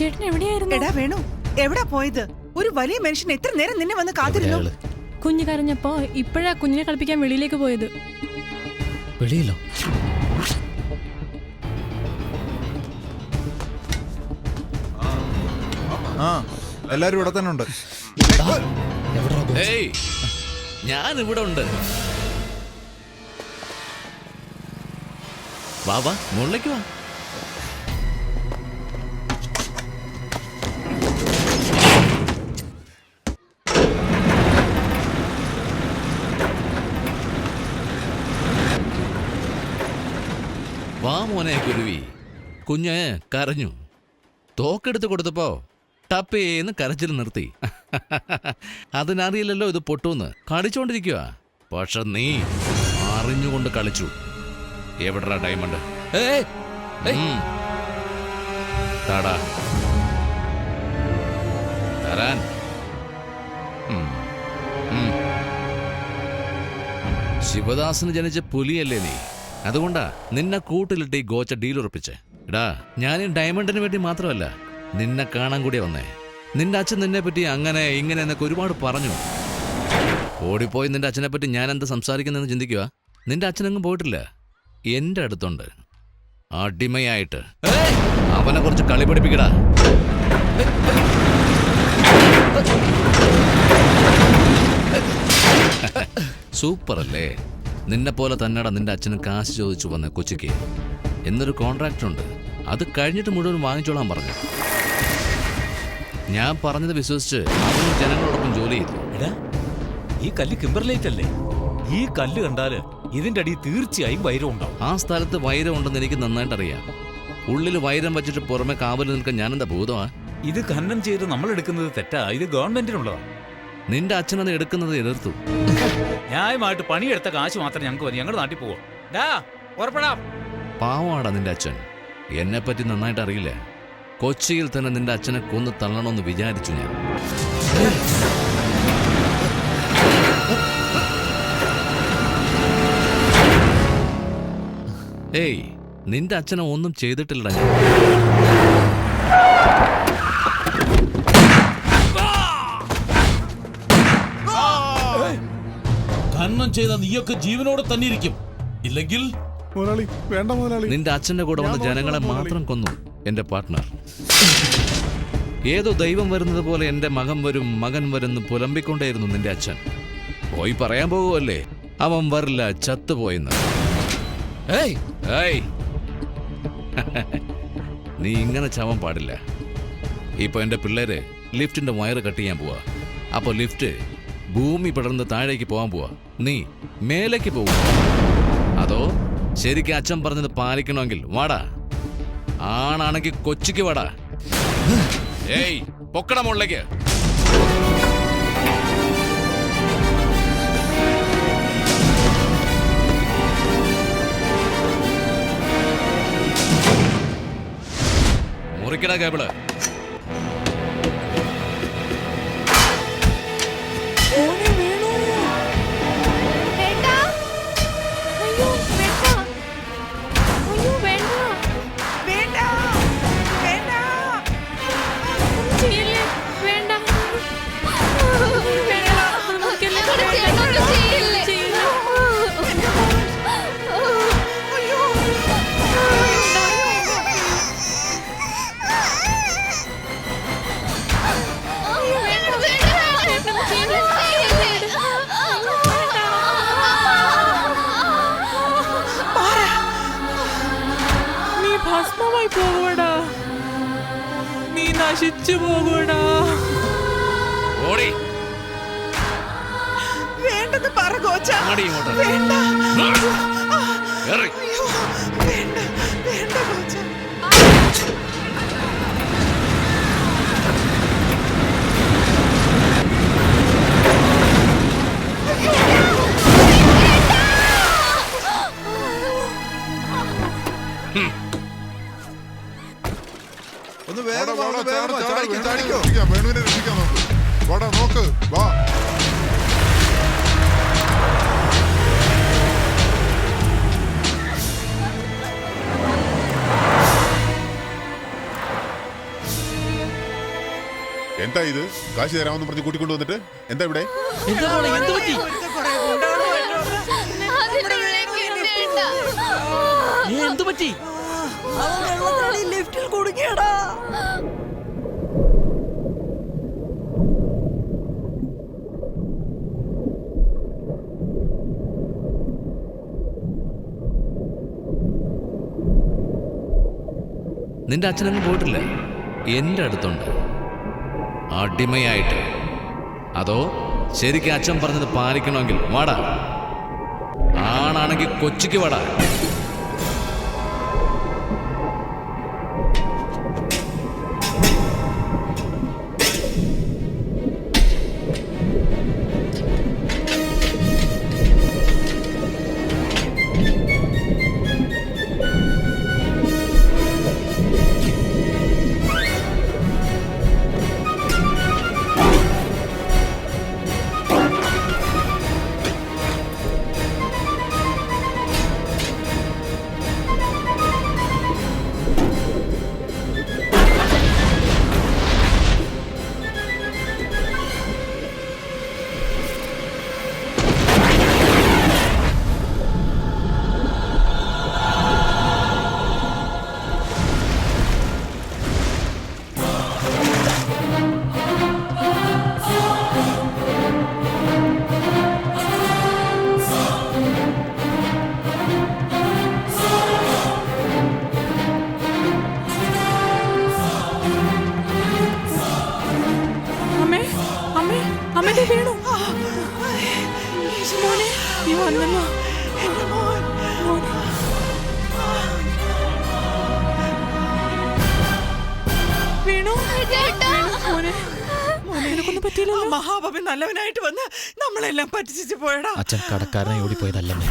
ചേട്ടൻ എവിടെയായിരുന്നു? എടാ വേണു, എവിടാ പോയത്? ഒരു വലിയ മനുഷ്യൻ എത്ര നേരം നിന്നെ വന്ന് കാത്തിരുന്നു. കുഞ്ഞു കരഞ്ഞപ്പോ ഇപ്പോഴാ കുഞ്ഞിനെ കളിപ്പിക്കാൻ വെളിയിലേക്ക് പോയത്. വെളിയിലോ? എല്ലാരും ഇവിടെ തന്നെ ഉണ്ട്. ഞാൻ ഇവിടെ ഉണ്ട്. വാ വാ, മുകളിലേക്ക് വാ. വാ മോനെ കുരുവി. കുഞ്ഞ് കരഞ്ഞു. തോക്കെടുത്ത് കൊടുത്തപ്പോ ടപ്പേന്ന് കരച്ചിൽ നിർത്തി. അതിനറിയില്ലല്ലോ ഇത് പൊട്ടൂന്ന്. കളിച്ചോണ്ടിരിക്കുക. പക്ഷെ നീ അറിഞ്ഞുകൊണ്ട് കളിച്ചു. എവിടാ ഡയമണ്ട്? താടാ തരാൻ. ശിവദാസന് ജനിച്ച പുലിയല്ലേ നീ? അതുകൊണ്ടാ നിന്നെ കൂട്ടിലിട്ട് ഈ ഗോച്ച ഡീൽ ഉറപ്പിച്ചേ. എടാ, ഞാൻ ഈ ഡയമണ്ടിന് വേണ്ടി മാത്രമല്ല നിന്നെ കാണാൻ കൂടി വന്നേ. നിന്റെ അച്ഛൻ നിന്നെ പറ്റി അങ്ങനെ ഇങ്ങനെ എന്നൊക്കെ ഒരുപാട് പറഞ്ഞു. ഓടിപ്പോയി നിന്റെ അച്ഛനെ പറ്റി ഞാൻ എന്താ സംസാരിക്കുന്നതെന്ന് ചിന്തിക്കുക. നിന്റെ അച്ഛനെങ്ങും പോയിട്ടില്ല, എന്റെ അടുത്തുണ്ട് അടിമയായിട്ട്. അവനെ കുറച്ച് കളി പഠിപ്പിക്കടാ. സൂപ്പർ അല്ലേ? നിന്നെ പോലെ തന്നെടാ നിന്റെ അച്ഛന് കാശ് ചോദിച്ചു വന്ന കൊച്ചിക്ക്. എന്നൊരു കോൺട്രാക്ട് ഉണ്ട്, അത് കഴിഞ്ഞിട്ട് മുഴുവൻ വാങ്ങിച്ചോളാൻ പറഞ്ഞു. ഞാൻ പറഞ്ഞത് വിശ്വസിച്ച് അവന് ജനങ്ങളോടൊപ്പം ജോലി ചെയ്തു. എടാ, ഈ കല്ല് കിംബർലൈറ്റ് അല്ലേ? ഈ കല്ല് കണ്ടാല് ഇതിന്റെ അടിയിൽ തീർച്ചയായും വൈരം ഉണ്ടാവും. ആ സ്ഥലത്ത് വൈരം ഉണ്ടെന്ന് എനിക്ക് നന്നായിട്ട് അറിയാം. ഉള്ളിൽ വൈരം വെച്ചിട്ട് പുറമെ കാവൽ നിൽക്കാൻ ഞാനെന്താ ഭൂതമാ? ഇത് ഖനനം ചെയ്ത് നമ്മൾ എടുക്കുന്നത് തെറ്റാ. ഇത് ഗവൺമെന്റിനുള്ളതാണ്. നിന്റെ അച്ഛനത് എടുക്കുന്നത് എതിർത്തു. ന്യായമായിട്ട് പണിയെടുത്ത കാശ് മാത്രം ഞങ്ങൾക്ക് മതി. ഞങ്ങളുടെ നാട്ടിൽ പോവാം. പാവമാടാ നിന്റെ അച്ഛൻ. എന്നെപ്പറ്റി നന്നായിട്ട് അറിയില്ല. കൊച്ചിയിൽ തന്നെ നിന്റെ അച്ഛനെ കൊന്ന് തള്ളണമെന്ന് വിചാരിച്ചു ഞാൻ. ഏയ്, നിന്റെ അച്ഛനെ ഒന്നും ചെയ്തിട്ടില്ലടാ ഞാൻ. ഖനനം ചെയ്ത നീയൊക്കെ ജീവനോടെ തന്നെ ഇരിക്കും. ഇല്ലെങ്കിൽ നിന്റെ അച്ഛന്റെ കൂടെ വന്ന ജനങ്ങളെ മാത്രം കൊന്നു എന്റെ പാർട്ട്ണർ. ഏതോ ദൈവം വരുന്നത് പോലെ എന്റെ മകൻ വരും മകൻ വരുന്ന് പുലമ്പിക്കൊണ്ടേയിരുന്നു നിന്റെ അച്ഛൻ. പോയി പറയാൻ പോകുമല്ലേ അവൻ വരില്ല, ചത്തുപോയെന്ന്. നീ ഇങ്ങനെ ചാവാൻ പാടില്ല. ഇപ്പൊ എന്റെ പിള്ളേര് ലിഫ്റ്റിന്റെ വയറ് കട്ട് ചെയ്യാൻ പോവാ. അപ്പൊ ലിഫ്റ്റ് ഭൂമി പടർന്ന് താഴേക്ക് പോവാൻ പോവാ. നീ മേലേക്ക് പോവുക. അതോ ശരിക്കും അച്ഛൻ പറഞ്ഞത് പാലിക്കണമെങ്കിൽ വാടാ. ആണാണെങ്കിൽ കൊച്ചിക്ക് വാടാ. ഏയ്, പൊക്കട മുകളിലേക്ക്. മുറിക്കടാ കേബിള്. ഭസ്മമായി പോകൂടാ, നീ നശിച്ചു പോകൂടാ. വേണ്ടത് പറ ഗോച്ച. വേണ്ട വേണ്ട ഗോച്ച. ഒന്ന് വേഗം വേണുവിനെ രക്ഷിക്കാൻ നോക്ക്. വാടാ, നോക്ക്, വാ. എന്താ ഇത്? കാശ് തരാമെന്ന് പറഞ്ഞ് കൂട്ടിക്കൊണ്ട് വന്നിട്ട് എന്താ ഇവിടെ? എന്താ മോളെ, എന്ത് പറ്റി? കുറെ ഗുണ്ടകളുമായിട്ട് എന്ത് പറ്റി? ലിഫ്റ്റിൽ കുടുങ്ങിയടാ. നിന്റെ അച്ഛനൊന്നും പോയിട്ടില്ല, എൻ്റെ അടുത്തുണ്ട് അടിമയായിട്ട്. അതോ ശരിക്കും അച്ഛൻ പറഞ്ഞത് പാലിക്കണമെങ്കിൽ വാടാ, ആണാണെങ്കിൽ കൊച്ചിക്ക് വാടാ. വീണു. മോനെ, നീ വന്നല്ലോ. എന്റെ മോൻ. വീണു. മോനെ, നിനക്കൊന്നും പറ്റിയില്ലല്ലോ. മഹാബാബി നല്ലവനായിട്ട് വന്ന് നമ്മളെല്ലാം പറ്റിച്ചു പോയടാ. അച്ഛൻ കടക്കാരനെ ഓടിപ്പോയതല്ലമ്മേ,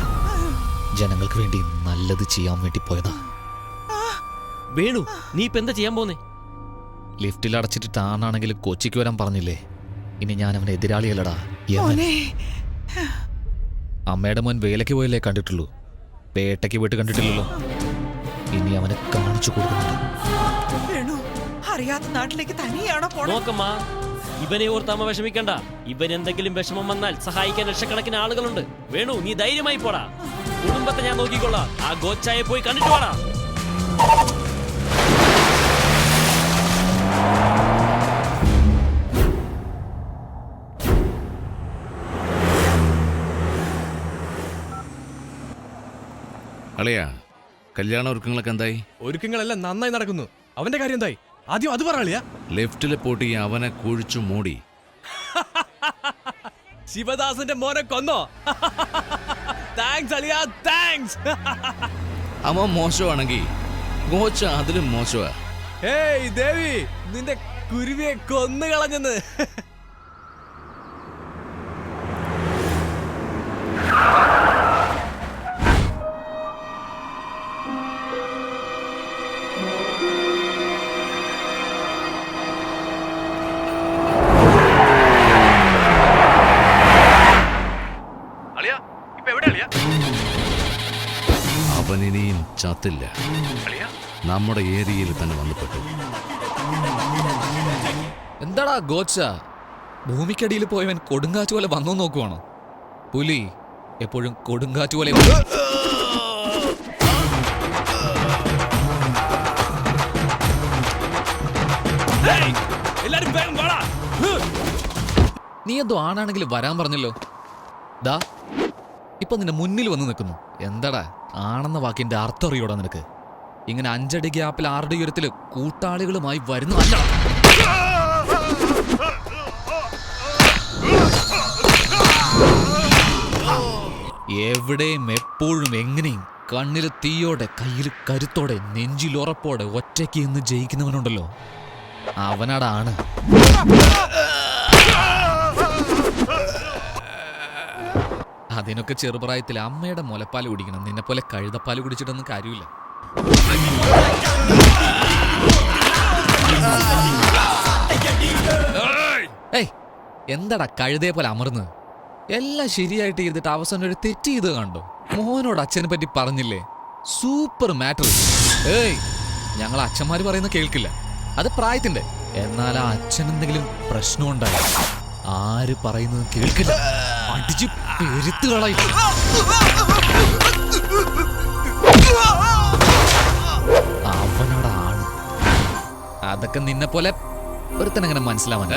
ജനങ്ങൾക്ക് വേണ്ടി നല്ലത് ചെയ്യാൻ വേണ്ടി പോയതാ. വേണു, നീ ഇപ്പൊ എന്താ ചെയ്യാൻ പോന്നേ? ലിഫ്റ്റിൽ അടച്ചിട്ട് ആണാണെങ്കിലും കൊച്ചിക്ക് വരാൻ പറഞ്ഞില്ലേ, ഇനി ഞാൻ അവനെ എതിരാളിയല്ലടാ. അമ്മയുടെ മോൻ വേലയ്ക്ക് പോയല്ലേ കണ്ടിട്ടുള്ളൂ, പേട്ടയ്ക്ക് പോയിട്ട് കണ്ടിട്ടില്ലല്ലോ. ഇനി അവനെ കാണിച്ചു കൊടുക്കുന്നുണ്ട്. അറിയാത്ത നാട്ടിലേക്ക് തനിയാണോ പോണത്? നോക്കമ്മ, ഇവനെ ഓർത്താമ വിഷമിക്കണ്ട. ഇവൻ എന്തെങ്കിലും വിഷമം വന്നാൽ സഹായിക്കാൻ ലക്ഷക്കണക്കിന് ആളുകളുണ്ട്. വേണു, നീ ധൈര്യമായി പോടാ. കുടുംബത്തെ ഞാൻ നോക്കിക്കൊള്ളാം. ആ ഗോച്ചായെ പോയി കണ്ടിട്ട് പോടാ. അളിയാ, കല്യാണ ഒരുക്കങ്ങളൊക്കെ എന്തായി? ഒരുക്കങ്ങളെല്ലാം നന്നായി നടക്കുന്നു. അവന്റെ കാര്യം എന്തായി? ആദ്യം അത് പറയാ. ലിഫ്റ്റിലെ പൊട്ടി അവനെ കുഴിച്ചു മൂടി. ശിവദാസന്റെ മോനെ കൊന്നോ? താങ്ക്സ് അളിയാ, താങ്ക്സ്. അവൻ മോശമാണെങ്കിൽ ഗോച്ച അതിലും മോശമാ. ഏയ് ദേവി, നിന്റെ കുരുവിയെ കൊന്നു കളഞ്ഞെന്ന്. അവനിനിയും ചത്തില്ല, നമ്മുടെ ഏരിയയിൽ തന്നെ വന്നുപെട്ടു. എന്താടാ ഗോച്ച, ഭൂമിക്കടിയിൽ പോയവൻ കൊടുങ്കാറ്റ് പോലെ വന്നു നോക്കുവാണോ? പുലി എപ്പോഴും കൊടുങ്കാറ്റ് പോലെ. നീ എന്തോ ആണാണെങ്കിൽ വരാൻ പറഞ്ഞല്ലോ. ദാ ഇപ്പൊ നിന്റെ മുന്നിൽ വന്ന് നിൽക്കുന്നു. എന്താടാ ആണെന്ന വാക്കിന്റെ അർത്ഥം അറിയോടാ നിനക്ക്? ഇങ്ങനെ 5 അടി ഗ്യാപ്പിൽ 6 അടി ഉയരത്തില് കൂട്ടാളികളുമായി വരുന്നതല്ല. എവിടെയും എപ്പോഴും എങ്ങനെയും കണ്ണില് തീയോടെ കയ്യില് കരുത്തോടെ നെഞ്ചിലുറപ്പോടെ ഒറ്റയ്ക്ക് ഇന്ന് ജയിക്കുന്നവനുണ്ടല്ലോ, അവനാടാണ്. അതിനൊക്കെ ചെറുപ്രായത്തിൽ അമ്മയുടെ മുലപ്പാൽ കുടിക്കണം. നിന്നെ പോലെ കഴുതപ്പാൽ കുടിച്ചിട്ടൊന്നും കാര്യമില്ല. ഏയ്, എന്താടാ കഴുതയെ പോലെ അമർന്ന്? എല്ലാം ശരിയായിട്ട് ചെയ്തിട്ട് അവസാനം ഒരു തെറ്റ് ചെയ്ത് കണ്ടോ? മോനോട് അച്ഛനെ പറ്റി പറഞ്ഞില്ലേ? Super matter. ഏയ്, ഞങ്ങൾ അച്ഛന്മാര് പറയുന്ന കേൾക്കില്ല. അത് പ്രായത്തിന്റെ. എന്നാൽ ആ അച്ഛൻ എന്തെങ്കിലും പ്രശ്നമുണ്ടായി ആര് പറയുന്നത് കേൾക്കില്ല, അടിച്ച് പെരുത്ത് കളയും. അവനോടാണ് അതൊക്കെ നിന്നെ പോലെ ഒരുത്തനങ്ങനെ മനസ്സിലാവാൻ.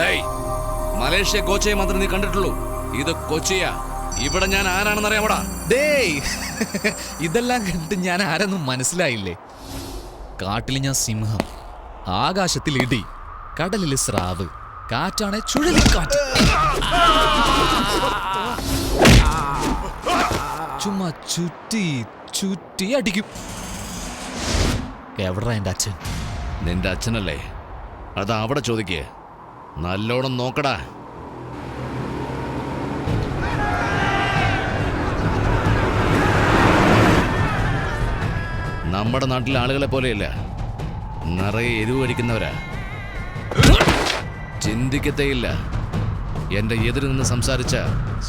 മലേഷ്യ കോച്ചയെ മാത്രമേ നീ കണ്ടിട്ടുള്ളൂ. ഇത് കൊച്ചിയാ. ഇവിടെ ഞാൻ ആരാണെന്ന് അറിയാമോടാ? ഡേയ്, ഇതെല്ലാം കണ്ടിട്ട് ഞാൻ ആരെന്നും മനസ്സിലായില്ലേ? കാട്ടിൽ ഞാൻ സിംഹം, ആകാശത്തിൽ ഇടി, കടലിൽ സ്രാവ്, കാറ്റാണ് ചുഴലിക്കാറ്റ്. ചുമ്മാ ചുറ്റി ചുറ്റി അടിക്കും. എവിടാ എന്റെ അച്ഛൻ? നിന്റെ അച്ഛനല്ലേ? അത് അവിടെ ചോദിക്കേ. നല്ലോണം നോക്കടാ. നമ്മുടെ നാട്ടിലെ ആളുകളെ പോലെയല്ല, നിറയെ എരിവ് കഴിക്കുന്നവരാ. ചിന്തിക്കത്തേയില്ല. എന്റെ എതിര് നിന്ന് സംസാരിച്ച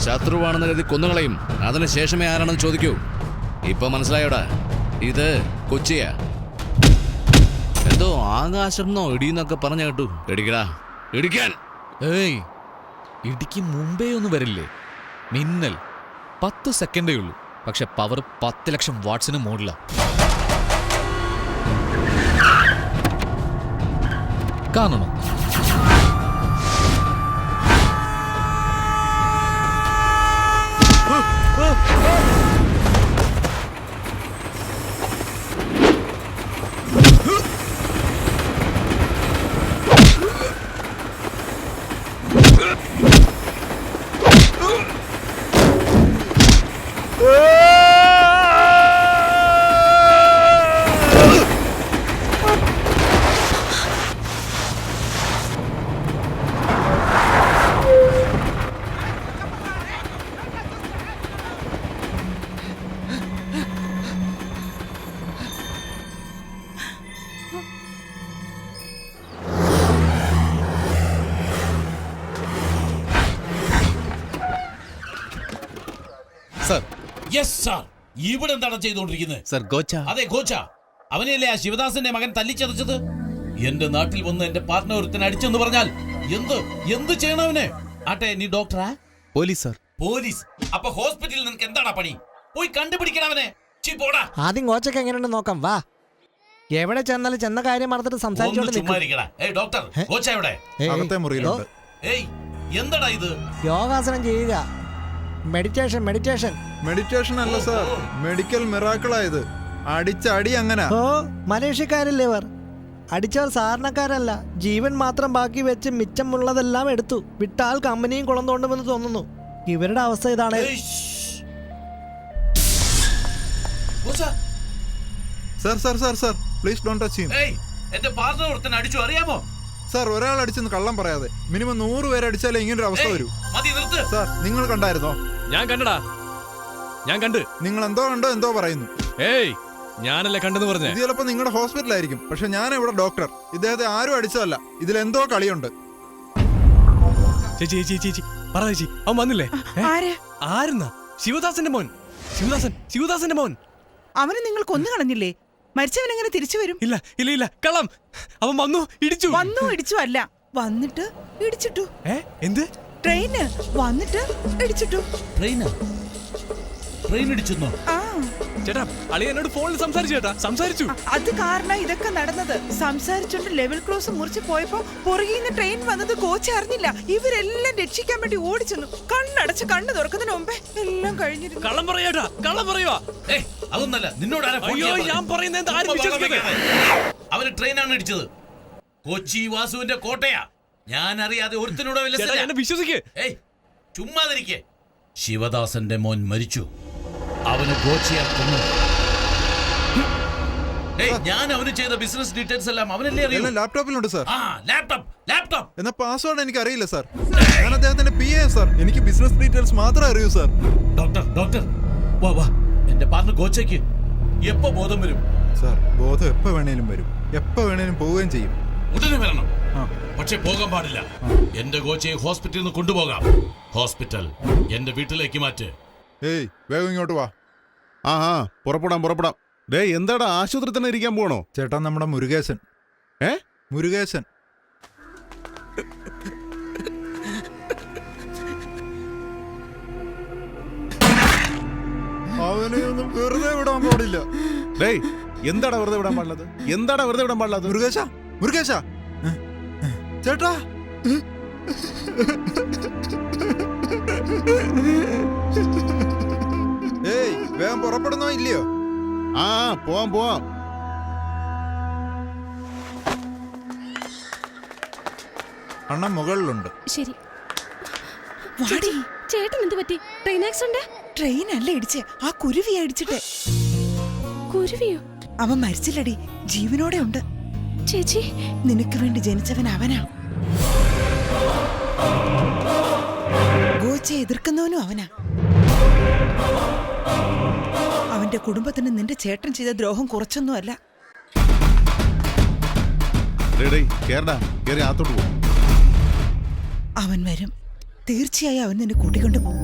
ശത്രുവാണെന്ന് കരുതി കൊന്നുകളയും. അതിനുശേഷമേ ആരാണെന്ന് ചോദിക്കൂ. ഇപ്പൊ മനസ്സിലായോടാ? ഇത് കൊച്ചിയാ. എന്തോ ആകാശമെന്നോ ഇടിയെന്നൊക്കെ പറഞ്ഞു കേട്ടു. ഇടിക്കടാ, ഇടിക്കാൻ. ഏയ്, ഇടിക്ക് മുമ്പേ ഒന്നും വരില്ലേ? മിന്നൽ 10 സെക്കൻഡേ ഉള്ളൂ, പക്ഷെ പവർ 10 ലക്ഷം വാട്ട്സിന് മുകളിലാ. കാണണോ? Sir, yes sir. ഇവിടെ എന്താണ് ചെയ്തുകൊണ്ടിരിക്കുന്നത്? സർ ഗോച്ച. അതെ, ഗോച്ച. അവനെയല്ലേ ആ ശിവദാസന്റെ മകൻ തല്ലിച്ചതച്ചത്? എന്റെ നാട്ടിൽ വന്ന് എന്റെ പാർട്ട്ണർ ഒരുത്തനെ അടിച്ചെന്ന് പറഞ്ഞാൽ എന്ത് ചെയ്യണം അവനെ? ആട്ടെ, നീ ഡോക്ടറാ? Police sir. പോലീസ്? അപ്പൊ ഹോസ്പിറ്റലിൽ നിനക്ക് എന്താടാ പണി? പോയി കണ്ടുപിടിക്കണം അവനെ. പോടാ. ആദ്യം കോച്ചൊക്കെ എങ്ങനെയുണ്ട് നോക്കാം, വാ. എവിടെ ചെന്നാലും ചെന്ന കാര്യം മറന്നിട്ട് സംസാരിച്ചോണ്ട് നിൽക്കും. ഡോക്ടർ, കോച്ച എവിടെ? അകത്തെ മുറിയിലുണ്ട്. ഏയ്, എന്താടാ ഇത്? യോഗാസനം ചെയ്യുക. മെഡിറ്റേഷൻ മെഡിറ്റേഷൻ മെഡിറ്റേഷൻ അല്ല സാർ, മെഡിക്കൽ മിറാക്കിളായത്. അടിച്ചടി അങ്ങനെ. ഓ, മലേഷ്യക്കാരല്ലേ ഇവർ? അടിച്ചവർ സാധാരണക്കാരല്ല. ജീവൻ മാത്രം ബാക്കി വെച്ച് മിച്ചമുള്ളതെല്ലാം എടുത്തു. വിട്ടാൽ കമ്പനിയും കുളം തോണ്ടുമെന്ന് തോന്നുന്നു. ഇവരുടെ അവസ്ഥ ഇതാണ്. Sir sir sir sir please don't touch him. എന്റെ പാർട്ണർ ഒരുത്തനെ അടിച്ചു, അറിയാമോ? സാർ, ഒരാൾ അടിച്ചെന്ന് കള്ളം പറയാതെ. മിനിമം 100 പേരെ അടിച്ചാലേ ഇങ്ങനൊരു അവസ്ഥ വരൂ. മതി, നിർത്ത്. സാർ, നിങ്ങൾ കണ്ടായിരുന്നോ? ഞാൻ കണ്ടടാ, ഞാൻ കണ്ട്. നിങ്ങൾ എന്തോ കണ്ടോ എന്തോ പറയുന്നു. ഏയ്, ഞാനല്ലേ കണ്ടെന്ന് പറഞ്ഞേ. ഇത് ചിലപ്പോ നിങ്ങളുടെ ഹോസ്പിറ്റലായിരിക്കും, പക്ഷെ ഞാൻ ഇവിടെ ഡോക്ടർ. ഇദ്ദേഹത്തെ ആരും അടിച്ചതല്ല. ഇതിലെന്തോ കളിയുണ്ട്. ചേച്ചി ചേച്ചി ചേച്ചി പറ ചേച്ചി, അവൻ വന്നില്ലേ? ആരെന്നാ? ശിവദാസന്റെ മോൻ. ശിവദാസന്റെ മോൻ. അവനെ നിങ്ങൾ കൊന്നു കളഞ്ഞില്ലേ? മരിച്ചവനെങ്ങനെ തിരിച്ചു വരും? ഇല്ല ഇല്ല ഇല്ല, കള്ളം. അവൻ വന്നു, ഇടിച്ചു. ഇടിച്ചു അല്ല, വന്നിട്ട് ഇടിച്ചിട്ടു. എന്ത്? ട്രെയിന് വന്നിട്ട് ഇടിച്ചിട്ടു. ട്രെയിൻ ഇടിച്ചെന്നോ? ആ, ചേട്ടാ, അളിയ എന്നോട് ഫോണിൽ സംസാരിച്ചു. ചേട്ടാ, സംസാരിച്ചു. അത് കാരണം ഇതൊക്കെ നടന്നത്. സംസാരിച്ചോണ്ട് ലെവൽ ക്രോസ് മുറിച്ച് പോയപ്പോ പുറകിൽ നിന്ന് ട്രെയിൻ വന്നത് കോച്ച് അറിഞ്ഞില്ല. ഇവരെല്ലാം രക്ഷിക്കാൻ വേണ്ടി ഓടിച്ചെന്നു. കണ്ണടച്ച് കണ്ണ് തുറക്കുന്നതിന് മുമ്പേ എല്ലാം കഴിഞ്ഞിരുന്നു. കള്ളം പറയാട്ടാ, കള്ളം പറയുവാ. അതൊന്നല്ല, നിന്നോട് അയ്യോ, ഞാൻ പറയുന്നത് ആരും വിശ്വസിക്കരുത്. അവന് ട്രെയിനാണ് ഇടിച്ചത്. കൊച്ചി വാസുവിന്റെ കോട്ടയാ. ഞാൻ അറിയാതെ ഒരുത്തിനോട് എന്നെ വിശ്വസിക്കേ. ചുമ്മാതിരിക്കേ. ശിവദാസന്റെ മോൻ മരിച്ചു. അവന് ഗോച്ചയെ കൊന്നു. ഞാൻ അവന് ചെയ്ത ബിസിനസ് ഡീറ്റെയിൽസ് എല്ലാം അവനല്ലേ അറിയൂ. ലാപ്ടോപ്പിലുണ്ട് സാർ. ലാപ്ടോപ്പ്. എന്നാ പാസ്വേഡ് എനിക്ക് അറിയില്ല സാർ. ഞാൻ അദ്ദേഹത്തിന്റെ PA സാർ. എനിക്ക് ബിസിനസ് ഡീറ്റെയിൽസ് മാത്രമേ അറിയൂ സാർ. ഡോക്ടർ വാ. എന്റെ പാർട്ണർ ഗോച്ചയ്ക്ക് എപ്പോ ബോധം വരും? സാർ, ബോധം എപ്പോ വേണേലും വരും, എപ്പോ വേണേലും പോവുകയും ചെയ്യും. ഉടനെ വരണം, പക്ഷെ പോകാൻ പാടില്ല. എന്റെ കോച്ചയെ ഹോസ്പിറ്റലിൽ നിന്ന് കൊണ്ടുപോകാം. ഹോസ്പിറ്റൽ എന്റെ വീട്ടിലേക്ക് മാറ്റ്. ഏയ്, വേഗം ഇങ്ങോട്ട് വാ. പുറപ്പെടാം. എന്താടാ, ആശുപത്രി തന്നെ ഇരിക്കാൻ പോണോ? ചേട്ടാ, നമ്മുടെ മുരുകേശൻ. മുരുകേശൻ? അവനെ ഒന്നും വെറുതെ വിടാൻ പാടില്ല. ഡേയ്, എന്താടാ വെറുതെ വിടാൻ പാടില്ലത്? എന്താടാ വെറുതെ വിടാൻ പാടില്ലത്? മുരുകേശ, മുരുകേശ, ചേട്ടാ. ഏയ്, വേഗം പുറപ്പെടുന്നോ ഇല്ലയോ? ആ പോവാം പോവാം. അണ്ണൻ മുകളിലുണ്ട്. ശരി. വാടി. ചേട്ടൻ എന്ത് പറ്റി? Train accident? ട്രെയിൻ അല്ല ഇടിച്ചേ, ആ കുരുവിയെ ഇടിച്ചിട്ടെ. കുരുവിയോ? അവൻ മരിച്ചില്ലടി, ജീവനോടെ ഉണ്ട്. ചേച്ചി, നിനക്ക് വേണ്ടി ജനിച്ചവൻ അവനാ. ഗോച്ചയെ എതിർക്കുന്നവനും അവനാ. അവന്റെ കുടുംബത്തിന് നിന്റെ ചേട്ടൻ ചെയ്ത ദ്രോഹം കുറച്ചൊന്നും അല്ല. കേരടാ, കേറി അകത്തോട്ട് പോകും. അവൻ വരും, തീർച്ചയായും അവൻ നിന്നെ കൂട്ടിക്കൊണ്ടു പോകും.